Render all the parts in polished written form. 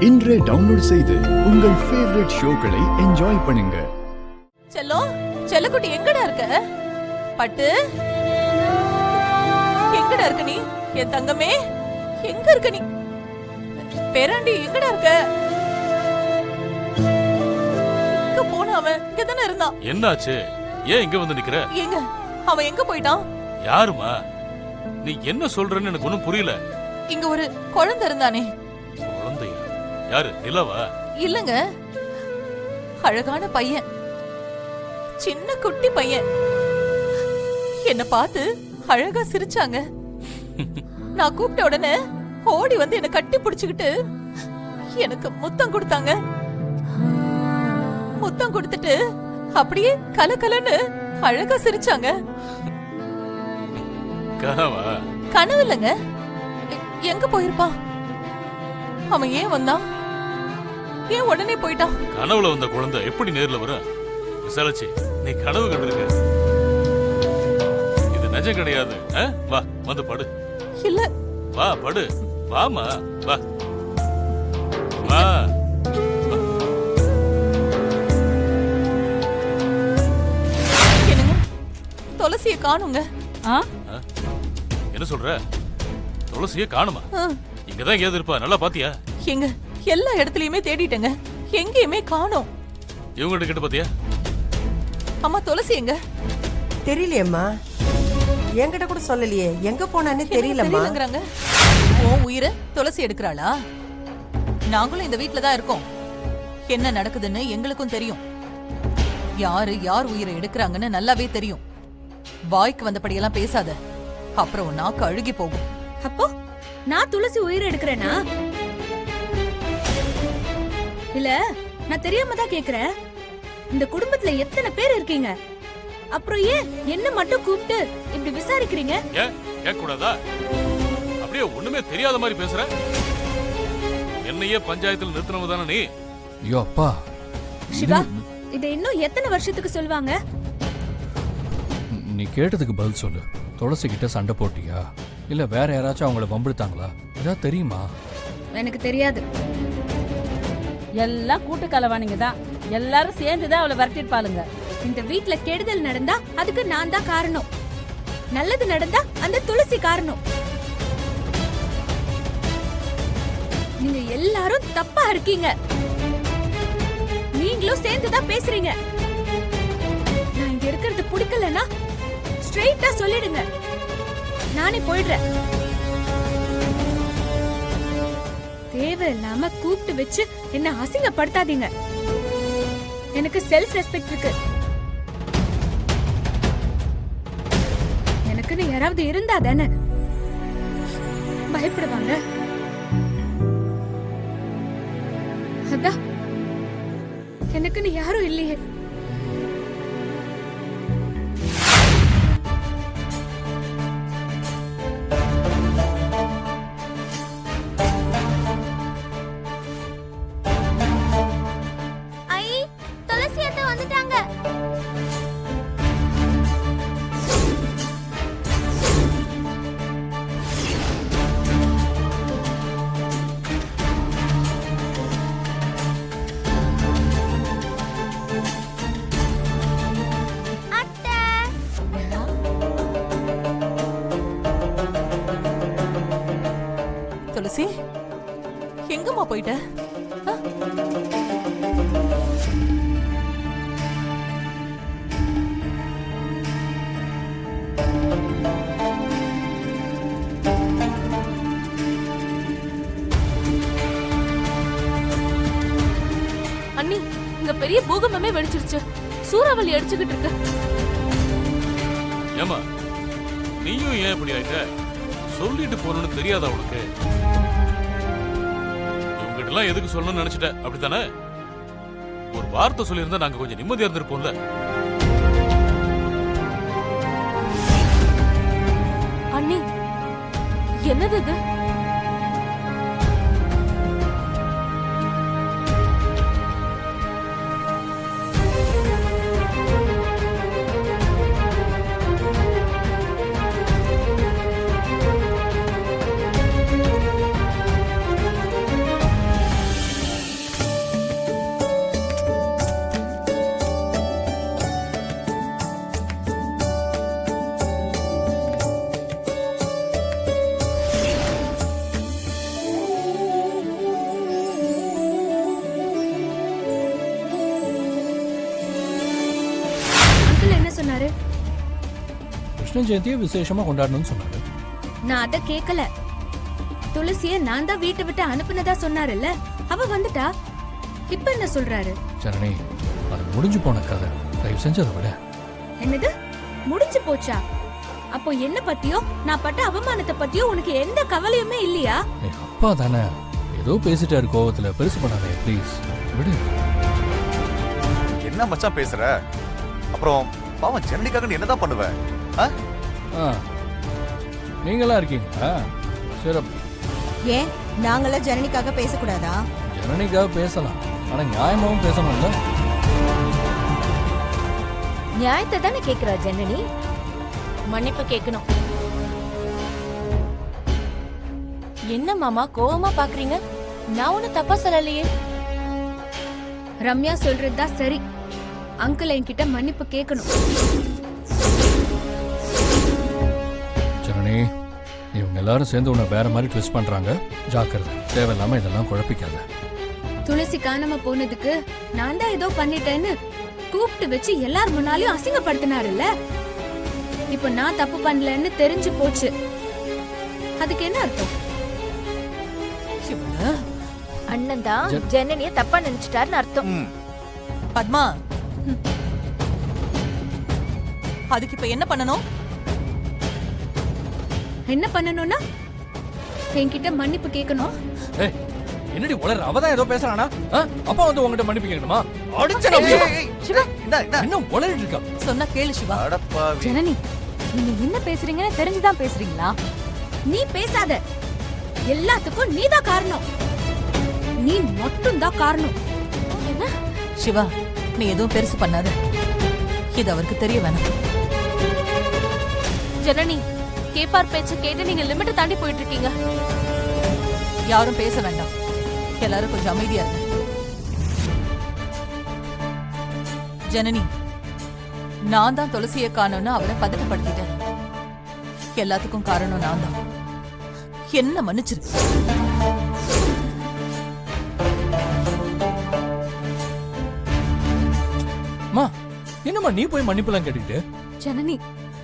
இன்றே டவுன்லோட் செய்து உங்கள் ஃபேவரட் ஷோக்களை என்ஜாய் பண்ணுங்க. செல்லம், செல்லக்குட்டி எங்கடா இருக்க? பட்டு எங்கடா இருக்க நீ? என் தங்கமே எங்க இருக்க நீ? பேராண்டி எங்கடா இருக்க? எங்க போன அவன்? இங்கதானே இருந்தான். என்னாச்சு? ஏன் இங்க வந்து நிக்கிற? எங்க அவன் எங்க போயிட்டான்? யாருமா? நீ என்ன சொல்றன்னு எனக்கு ஒண்ணும் புரியல. இங்க ஒரு குழந்தை இருந்தானே. குழந்தையா? யாரு? நிலவா? இல்லங்க, அழகான பையன், சின்ன குட்டி பையன். என்ன பார்த்து அழகா சிரிச்சாங்க. நான் கூப்பிட்ட உடனே ஓடி வந்து என்ன கட்டி பிடிச்சுக்கிட்டு எனக்கு முத்தம் கொடுத்தாங்க. முத்தம் கொடுத்துட்டு அப்படியே கலகலன்னு அழகா சிரிச்சாங்க. கனவா? கனவு இல்லங்க. எங்க போயிருப்பான் அவன்? ஏன் வந்தான்? ஏன் உடனே போயிட்டான்? கனவுல வந்த குழந்தை எப்படி நேர்ல வரும்? விசாலச்சி, நீ கனவு கண்டிருக்க. இது நிஜம் கிடையாது. வா, வந்து படு. இல்ல, வா படு. வாமா, வா வா. என்னங்க, துளசிய காணுங்க. என்ன சொல்ற? துளசிய காணுமா? இங்கதான் எங்கேயாவது இருப்பா. நல்லா பாத்தியா? எங்க எல்லா இடத்துலயுமே தேடிட்டேங்க, எங்கேயுமே காணோம். இவங்ககிட்ட கிட்ட பாத்தியா? அம்மா, துளசி எங்க? தெரியலையம்மா, என்கிட்ட கூட சொல்லலையே. எங்க போனானே தெரியலங்கிறாங்க. உன் உயிரை துளசி எடுக்கிறாளா? நாங்களும் இந்த வீட்டுல தான் இருக்கோம். என்ன நடக்குதுன்னு எங்களுக்கும் தெரியும். யாரு யார் உயிரை எடுக்கிறாங்கன்னு நல்லாவே தெரியும். வாய்க்கு வந்தபடியெல்லாம் பேசாத, அப்புறம் உன் நாக்கு அழுகி போகும். அப்போ நான் துளசி உயிரை எடுக்கிறேனா? இல்ல, நான் தெரியாம தான் கேக்குறேன். இந்த குடும்பத்துல எத்தனை பேர் இருக்கீங்க? அப்புறம் ஏன் என்ன மட்டும் கூப்பிட்டு இப்படி விசாரிக்கிறீங்க? ஏன் கேட்க கூடாதா? அப்படியே ஒண்ணுமே தெரியாத மாதிரி பேசுற. என்னையே பஞ்சாயத்துல நிறுத்தினவ தானே நீ? ஐயோ அப்பா. சிவா, இதை இன்னும் எத்தனை வருஷத்துக்கு சொல்லுவாங்க? நீ கேட்டதுக்கு பதில் சொல்லு. துளசி கிட்ட சண்டை போட்டியா, இல்ல வேற யாராச்சும் அவங்கள வம்பிடுத்தாங்களா? ஏதாவது தெரியுமா? எனக்கு தெரியாது. எல்லாம் கூட்டு கலவானிங்க தான். எல்லாரும் சேர்ந்துதான் அவளை விரட்டிட்டு. இந்த வீட்ல கெடுதல் நடந்தா அதுக்கு நான் தான் காரணம். நல்லது நடந்தா அந்த துளசி காரணம். நீங்க எல்லாரும் தப்பா இருக்கீங்க. நீங்களும் சேர்ந்துதான் பேசுறீங்க. நான் இங்க இருக்கிறது பிடிக்கலன்னா ஸ்ட்ரெயிட்டா சொல்லிடுங்க, நானே போயிடுறேன். தேவையில்லாம கூப்பிட்டு வச்சு என்ன அசிங்கப்படுத்தாதீங்க. எனக்கு செல்ஃப் ரெஸ்பெக்ட் இருக்கு. எனக்குன்னு யாராவது இருந்தா தானே பயப்படுவாங்க. அதான் எனக்குன்னு யாரும் இல்லையே. துளசி, எங்கம்மா போயிட்ட? அண்ணி, இங்க பெரிய பூகம்பமே வெடிச்சிருச்சு. சூறாவளி அடிச்சுக்கிட்டு இருக்கு. ஏமா, நீயும் ஏன் இப்படி ஆயிட்ட? சொல்லிட்டு போறன்னு தெரியாதா உனக்கு? இவங்கிட்ட எல்லாம் எதுக்கு சொல்லணும்னு நினைச்சிட்ட, அப்படித்தானே? ஒரு வார்த்தை சொல்லியிருந்தா நாங்க கொஞ்சம் நிம்மதியா இருந்திருப்போம்ல. அண்ணி, என்னது இது? சொன்னாரு? கிருஷ்ண ஜெயந்தியை விசேஷமா கொண்டாடணும்னு சொன்னாரு. நான் அத கேக்கல. துளசிய நான் தான் வீட்டை விட்டு அனுப்புனதா சொன்னாருல்ல, அவ வந்துட்டா. இப்ப என்ன சொல்றாரு? ஜனனி, அது முடிஞ்சு போன கதை. தயவு செஞ்சு அதை விட. என்னது முடிஞ்சு போச்சா? அப்போ என்ன பத்தியோ நான் பட்ட அவமானத்தை பத்தியோ உனக்கு எந்த கவலையுமே இல்லையா? என் அப்பா தானே ஏதோ பேசிட்டாரு கோவத்துல. பெருசு பண்ணாதே ப்ளீஸ், விடு. என்ன மச்சான் பேசுற? அப்புறம் பாவம் ஜனனிக்காக நீ என்னதான் பண்ணுவ? ஆ, நீங்களா இருக்கீங்களா? சிறப்பு. ஏன் நாங்களாம் ஜனனிக்காக பேசக்கூடாதா? ஜனனிக்காக பேசலாம், ஆனா நியாயமாவும் பேசணும்ல. நியாயத்தை தானே கேக்குறா ஜனனி. மன்னிப்பு கேட்கணும். என்ன மாமா கோவமா பாக்குறீங்க? நான் ஒண்ணு தப்பா சொல்லலையே. ரம்யா சொல்றதுதான் சரி. அங்கிள் என்கிட்ட மன்னிப்பு கேட்கணும். ஜனனி, இவங்க எல்லாரும் சேர்ந்து உன்னை வேற மாதிரி ட்விஸ்ட் பண்றாங்க. ஜாக்கிரதை, தேவையில்லாம இதெல்லாம் குழப்பிக்காத. துளசி காணாம போனதுக்கு நான் தான் ஏதோ பண்ணிட்டேன்னு கூப்பிட்டு வச்சு எல்லார் முன்னாலையும் அசிங்கப்படுத்தினாருல்ல. இப்ப நான் தப்பு பண்ணலன்னு தெரிஞ்சு போச்சு. அதுக்கு என்ன அர்த்தம்? சிவா, அண்ணன் தான் ஜனனிய தப்பா நினைச்சிட்டாருன்னு அர்த்தம். பத்மா, அதுக்கு இப்ப என்ன பண்ணணும்? என்ன பண்ணணும்னா என்கிட்ட மன்னிப்பு கேட்கணும். ஏய், என்னடி உளற? அவதான் ஏதோ பேசுறானா? அப்பா வந்து உங்ககிட்ட மன்னிப்பு கேட்கணுமா? அடிச்சா என்ன உளறிட்டு இருக்கா? சொன்னா கேளு சிவா. அடப்பாவி. ஜனனி, நீங்க என்ன பேசுறீங்கன்னு தெரிஞ்சுதான் பேசுறீங்களா? நீ பேசாத. எல்லாத்துக்கும் நீதான் காரணம். நீ மட்டும் தான் காரணம். என்ன? சிவா, நீ எதுவும் பெருசு பண்ணாத. இது அவருக்கு தெரிய வேணாம். ஜனனி, கேப்பார் பேச்சு கேட்டு நீங்க லிமிட்டை தாண்டி போயிட்டு இருக்கீங்க. யாரும் பேச வேண்டாம். எல்லாரும் கொஞ்சம் அமைதியா இருங்க. ஜனனி, நான் தான் துளசியை காணோன்னு அவளை பதட்டப்படுத்திட்டேன். எல்லாத்துக்கும் காரணம் நான் தான். என்ன மன்னிச்சிரு. மா, என்னம்மா நீ போய் மன்னிப்புலாம் கேட்டுக்கிட்டு? ஜனனி,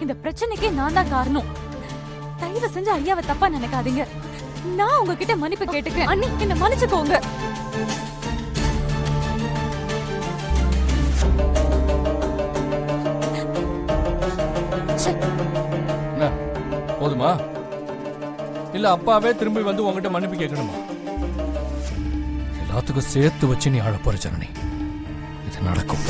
இந்த பிரச்சனைக்கே நான் தான் காரணம். தயவு செஞ்சு ஐயாவை தப்பா நினைக்காதீங்க. நான் உங்ககிட்ட மன்னிப்பு கேட்டுக்கிறேன். அண்ணி, என்ன மன்னிச்சுக்கோங்க. என்ன, போதுமா? இல்ல அப்பாவே திரும்பி வந்து உங்ககிட்ட மன்னிப்பு கேட்கணுமா? எல்லாத்துக்கும் சேர்த்து வச்சு நீ ஆள போற ஜனனி. இது நடக்கும்.